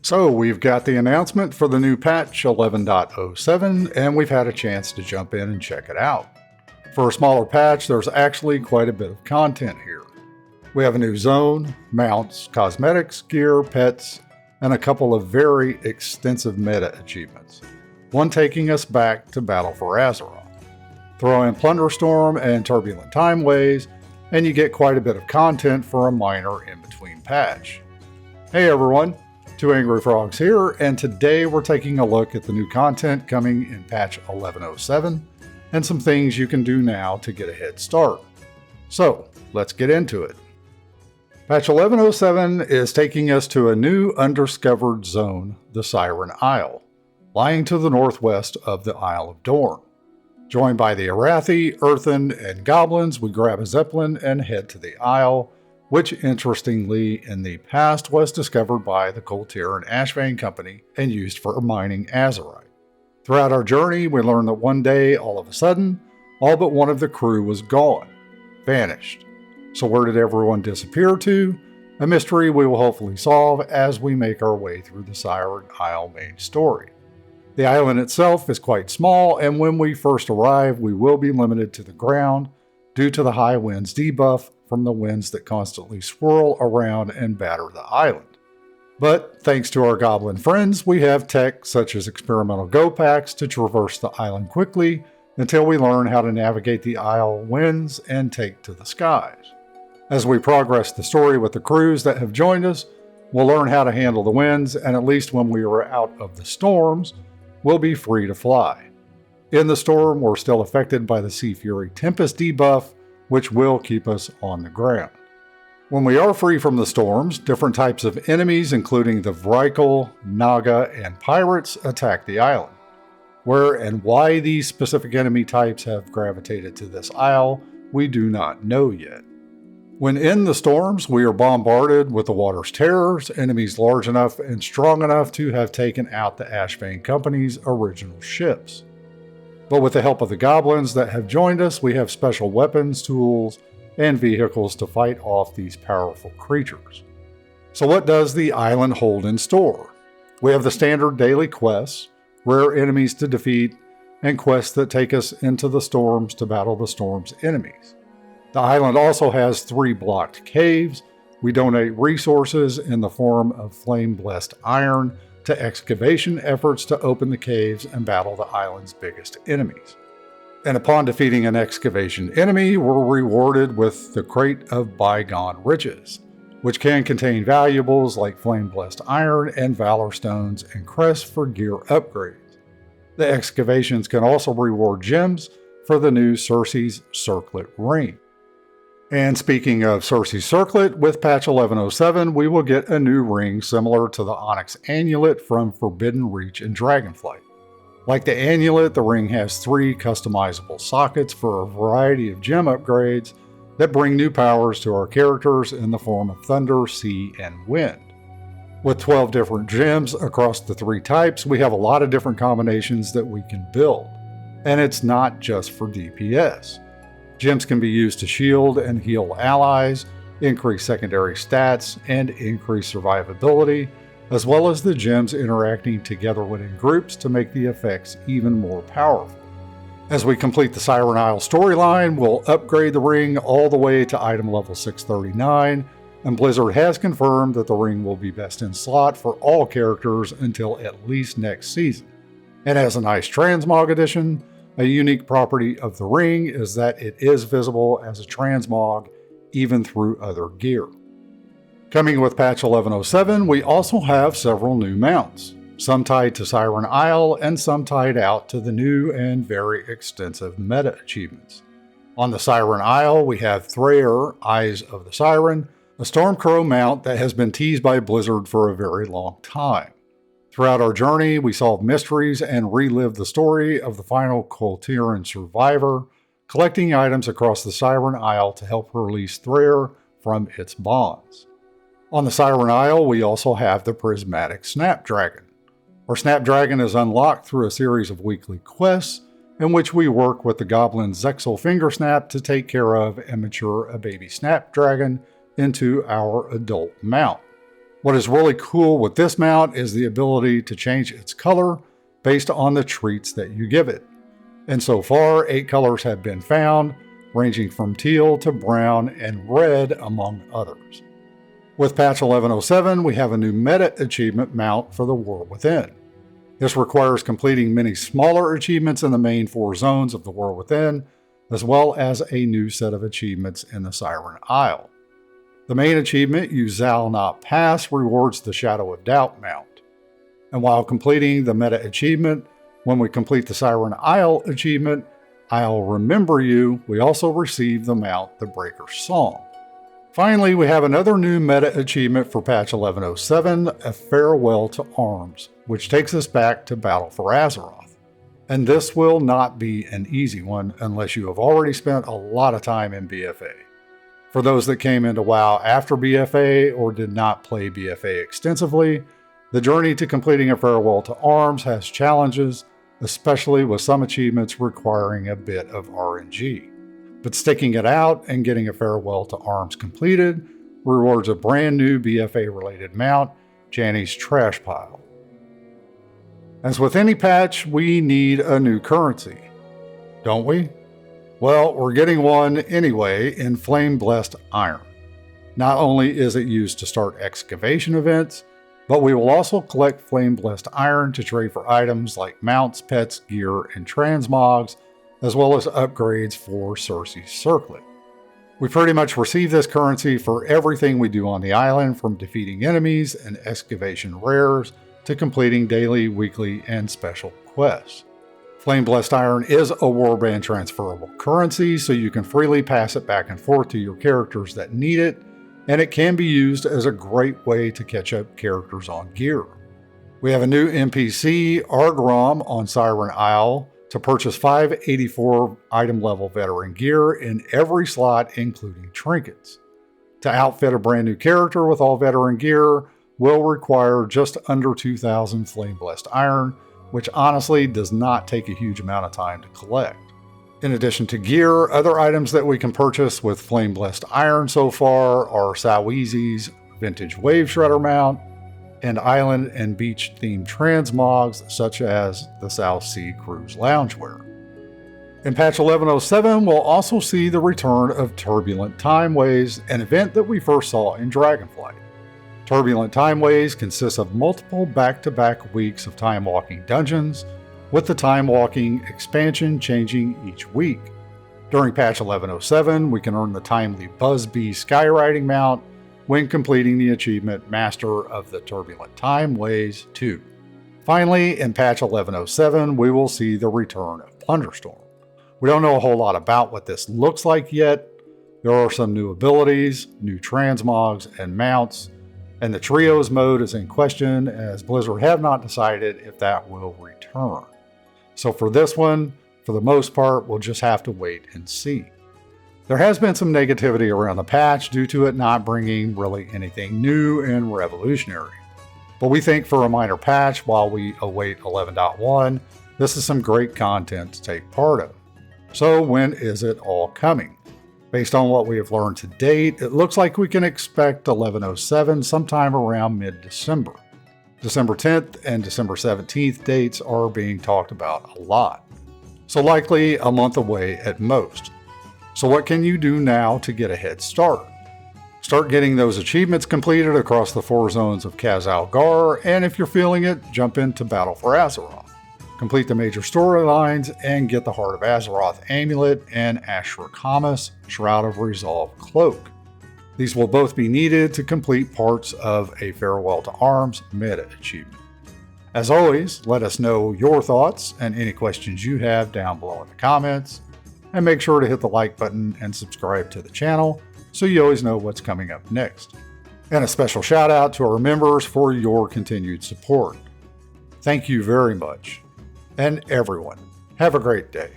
So we've got the announcement for the new patch 11.07, and we've had a chance to jump in and check it out. For a smaller patch, there's actually quite a bit of content here. We have a new zone, mounts, cosmetics, gear, pets, and a couple of very extensive meta achievements. One taking us back to Battle for Azeroth. Throw in Plunderstorm and Turbulent Timeways, and you get quite a bit of content for a minor in-between patch. Hey everyone, Two Angry Frogs here, and today we're taking a look at the new content coming in patch 11.07, and some things you can do now to get a head start. So, let's get into it. Patch 11.07 is taking us to a new undiscovered zone, the Siren Isle, lying to the northwest of the Isle of Dorn. Joined by the Arathi, Earthen, and Goblins, we grab a Zeppelin and head to the Isle, which interestingly in the past was discovered by the Koltir and Ashvane Company and used for mining Azerite. Throughout our journey, we learn that one day, all of a sudden, all but one of the crew was gone, vanished. So where did everyone disappear to? A mystery we will hopefully solve as we make our way through the Siren Isle main story. The island itself is quite small, and when we first arrive, we will be limited to the ground due to the high winds debuff from the winds that constantly swirl around and batter the island. But thanks to our goblin friends, we have tech such as experimental go packs to traverse the island quickly until we learn how to navigate the isle winds and take to the skies. As we progress the story with the crews that have joined us, we'll learn how to handle the winds, and at least when we are out of the storms, we'll be free to fly. In the storm, we're still affected by the Sea Fury Tempest debuff, which will keep us on the ground. When we are free from the storms, different types of enemies, including the Vrykul, Naga, and pirates, attack the island. Where and why these specific enemy types have gravitated to this isle, we do not know yet. When in the storms, we are bombarded with the water's terrors, enemies large enough and strong enough to have taken out the Ashvane Company's original ships. But with the help of the goblins that have joined us, we have special weapons, tools, and vehicles to fight off these powerful creatures. So what does the island hold in store? We have the standard daily quests, rare enemies to defeat, and quests that take us into the storms to battle the storm's enemies. The island also has 3 blocked caves. We donate resources in the form of flame-blessed iron to excavation efforts to open the caves and battle the island's biggest enemies. And upon defeating an excavation enemy, we're rewarded with the Crate of Bygone Riches, which can contain valuables like flame-blessed iron and valor stones and crests for gear upgrades. The excavations can also reward gems for the new Circe's Circlet ring. And speaking of Circe's Circlet, with patch 11.07, we will get a new ring similar to the Onyx Amulet from Forbidden Reach and Dragonflight. Like the amulet, the ring has 3 customizable sockets for a variety of gem upgrades that bring new powers to our characters in the form of thunder, sea, and wind. With 12 different gems across the 3 types, we have a lot of different combinations that we can build. And it's not just for DPS. Gems can be used to shield and heal allies, increase secondary stats, and increase survivability, as well as the gems interacting together within groups to make the effects even more powerful. As we complete the Siren Isle storyline, we'll upgrade the ring all the way to item level 639, and Blizzard has confirmed that the ring will be best in slot for all characters until at least next season. And as a nice transmog addition, a unique property of the ring is that it is visible as a transmog even through other gear. Coming with patch 11.07, we also have several new mounts, some tied to Siren Isle and some tied out to the new and very extensive meta achievements. On the Siren Isle, we have Thrayer, Eyes of the Siren, a Stormcrow mount that has been teased by Blizzard for a very long time. Throughout our journey, we solve mysteries and relive the story of the final Koltiran survivor, collecting items across the Siren Isle to help release Thrayer from its bonds. On the Siren Isle, we also have the Prismatic Snapdragon. Our Snapdragon is unlocked through a series of weekly quests in which we work with the goblin Zexal Fingersnap to take care of and mature a baby Snapdragon into our adult mount. What is really cool with this mount is the ability to change its color based on the treats that you give it. And so far, 8 colors have been found, ranging from teal to brown and red, among others. With patch 1107, we have a new meta achievement mount for the War Within. This requires completing many smaller achievements in the main 4 zones of the War Within, as well as a new set of achievements in the Siren Isle. The main achievement, You Shall Not Pass, rewards the Shadow of Doubt mount. And while completing the meta achievement, when we complete the Siren Isle achievement, I'll Remember You, we also receive the mount, The Breaker's Song. Finally, we have another new meta achievement for patch 1107, A Farewell to Arms, which takes us back to Battle for Azeroth. And this will not be an easy one unless you have already spent a lot of time in BFA. For those that came into WoW after BFA or did not play BFA extensively, the journey to completing A Farewell to Arms has challenges, especially with some achievements requiring a bit of RNG. But sticking it out and getting A Farewell to Arms completed rewards a brand new BFA-related mount, Janny's Trash Pile. As with any patch, we need a new currency, don't we? Well, we're getting one anyway in Flame Blessed Iron. Not only is it used to start excavation events, but we will also collect Flame Blessed Iron to trade for items like mounts, pets, gear, and transmogs, as well as upgrades for Circe's Circlet. We pretty much receive this currency for everything we do on the island, from defeating enemies and excavation rares to completing daily, weekly, and special quests. Flame Blessed Iron is a warband transferable currency, so you can freely pass it back and forth to your characters that need it, and it can be used as a great way to catch up characters on gear. We have a new NPC, Argrom, on Siren Isle to purchase 584 item level veteran gear in every slot, including trinkets. To outfit a brand new character with all veteran gear will require just under 2,000 Flame Blessed Iron, which honestly does not take a huge amount of time to collect. In addition to gear, other items that we can purchase with Flame Blessed Iron so far are Saweezy's Vintage Wave Shredder mount, and island and beach themed transmogs such as the South Sea Cruise Loungewear. In patch 1107, we'll also see the return of Turbulent Timeways, an event that we first saw in Dragonflight. Turbulent Timeways consists of multiple back-to-back weeks of time-walking dungeons, with the time-walking expansion changing each week. During patch 1107, we can earn the timely Buzzbee Skyriding mount when completing the achievement Master of the Turbulent Timeways 2. Finally, in patch 1107, we will see the return of Plunderstorm. We don't know a whole lot about what this looks like yet. There are some new abilities, new transmogs, and mounts, and the Trios mode is in question, as Blizzard have not decided if that will return. So for this one, for the most part, we'll just have to wait and see. There has been some negativity around the patch due to it not bringing really anything new and revolutionary. But we think for a minor patch, while we await 11.1, this is some great content to take part of. So when is it all coming? Based on what we have learned to date, it looks like we can expect 1107 sometime around mid-December. December 10th and December 17th dates are being talked about a lot, so likely a month away at most. So what can you do now to get a head start? Start getting those achievements completed across the 4 zones of Khazalgar, and if you're feeling it, jump into Battle for Azeroth. Complete the major storylines and get the Heart of Azeroth Amulet and Ashra Khamis Shroud of Resolve Cloak. These will both be needed to complete parts of A Farewell to Arms meta achievement. As always, let us know your thoughts and any questions you have down below in the comments, and make sure to hit the like button and subscribe to the channel so you always know what's coming up next. And a special shout out to our members for your continued support. Thank you very much. And everyone, have a great day.